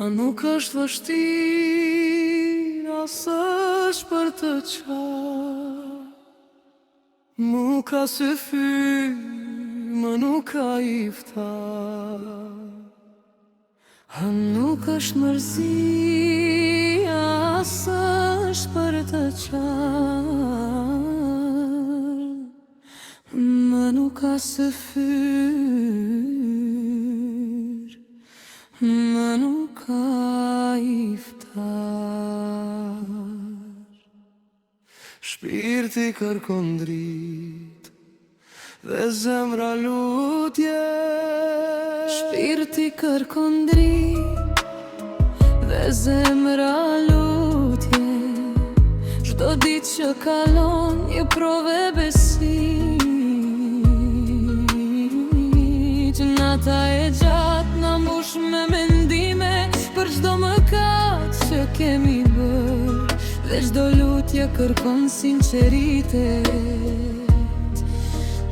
A nuk është vështirë, as është për të qarë. Mu ka sy fyr, më nuk ka iftar. A nuk është mërzi, as është për të qarë. Më nuk ka sy fyr, më nuk ka iftar. Shpirti kërkon dritë dhe zemra lutje. Shpirti kërkon dritë dhe zemra lutje. Çdo ditë që kalon një provë besimit. Nata e gjatë na mbush me mendime për çdo mëkat që kemi bërë, dhe çdo lutje kërkon sinqeritet,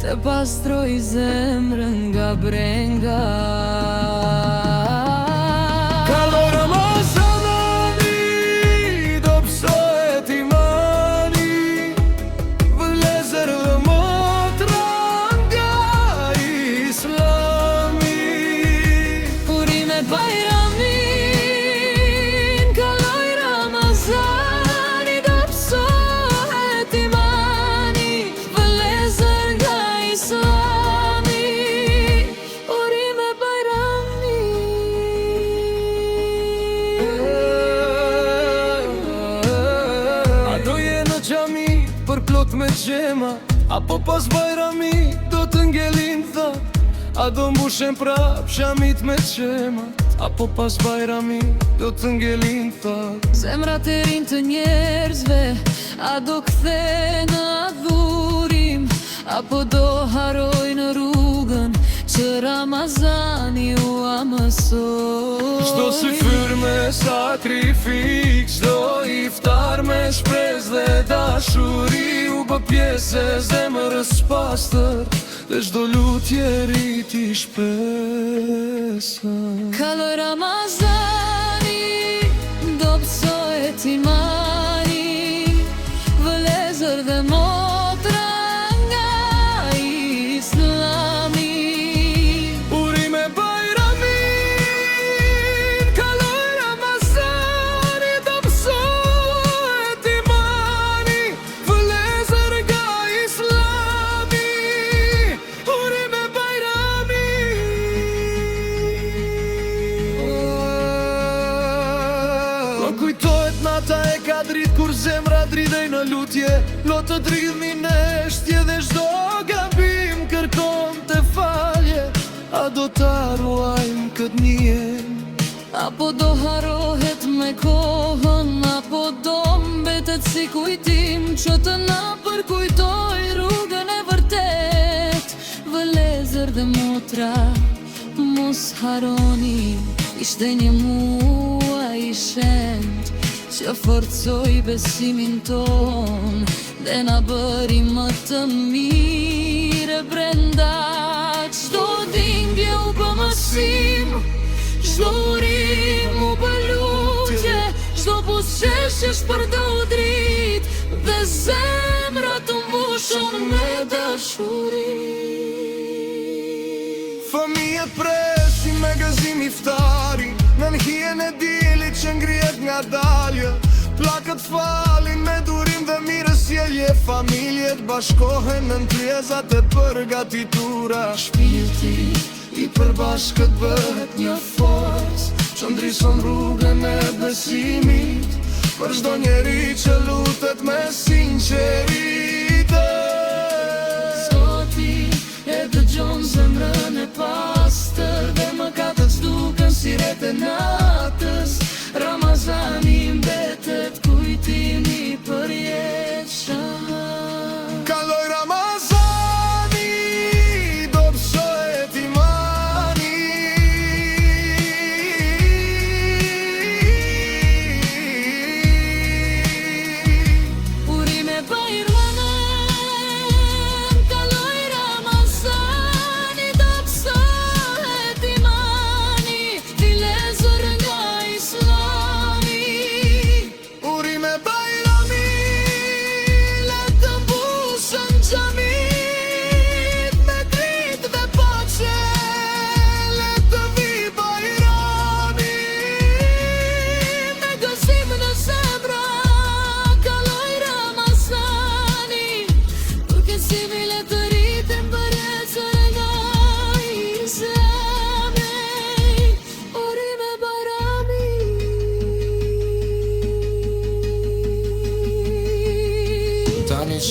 të pastroj zemrën nga brenga. Kaloj Ramazani, do psohet imani, vëllezër dhe motra nga Islami. Urime Bajramin, kaloj Ramazani, do psohet imani, vëllezër nga Islami. Urime Bajramin. A do je në xhami për plot me xhema, apo pas Bajrami do të ngelin thot? A do mbushen prap xhamit me xhemat, apo pas Bajrami do të ngelin thot? Zemrat e rinj të njerëzve, a do kthe në adhurim, apo do haroj në rrugën që Ramazani u amësoj? Çdo syfyr me sakrifik, çdo iftar me shpresë dhe dashuri, u bë pjesë e zemrës pastër, dhe çdo lutje rriti shpresën. Kaloj Ramazani, do psohet imani, vëllezër dhe motra nga Islami. Urime Bajramin, kaloj Ramazani, do psohet imani, vëllezër nga Islami. Urime Bajramin. Më kujtohet nata e kadrit kur zemra dridhej në lutje, lotë dridhmi në shtje dhe çdo gabim kërkon të falje. A do të ruajmë këtë njen, apo do harohet me kohën, apo do mbetet si kujtim që të na përkujtoj rrugën e vërtet? Vëllezër dhe motra, mos haroni, ishte një muaj i shenjtë që forcoj besimin ton, dhe na bëri më të mirë brenda. Çdo dhimbje u bë mësim, çdo urim u bë lutje, çdo buzëqeshje shpërdo dritë, dhe zemrat u mbushën me dashuri. Fëmijët presin me gëzim iftari, në nhien e dilit që ngrihet nga dalje. Plakët falin me durim dhe mirësjellje, familjet bashkohen në ndryezat e përgatitura. Shpirti i përbashkët bëhet një forcë që ndrison rrugën e besimit, për çdo njeri që lutet me sinqeritet. Zoti e dëgjon zemrën e pastër, dhe mëkatët s'duken si rreth e natës. Ramazani mbetet kujtimi për jetëshëm. Kaloj Ramazani, do psohet imani, urime Bajramin.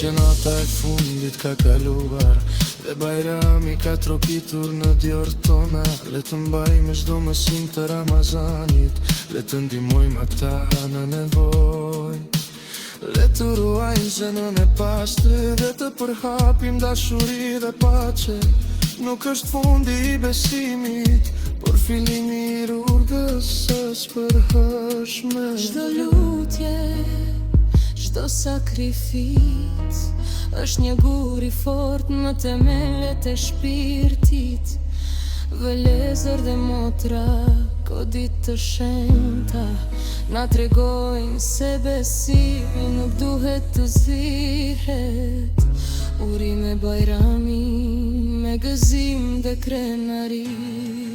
që nata e fundit ka kaluar dhe Bajrami ka trokitur në djorë tona. Le të mbajmë çdo mësim të Ramazanit, le të ndihmojmë ata në nevojë, le të ruajmë zenën e pastër dhe të përhapim dashuri dhe paqe. Nuk është fundi i besimit, por fillimi i rrugës së përhershme. Çdo lutje, çdo sakrificë është një gur i fort në themelet e shpirtit. Vëllezër dhe motra, kodit të shenjta na tregojnë se besimi nuk duhet të zihet. Urime Bajrami me gëzim dhe krenari.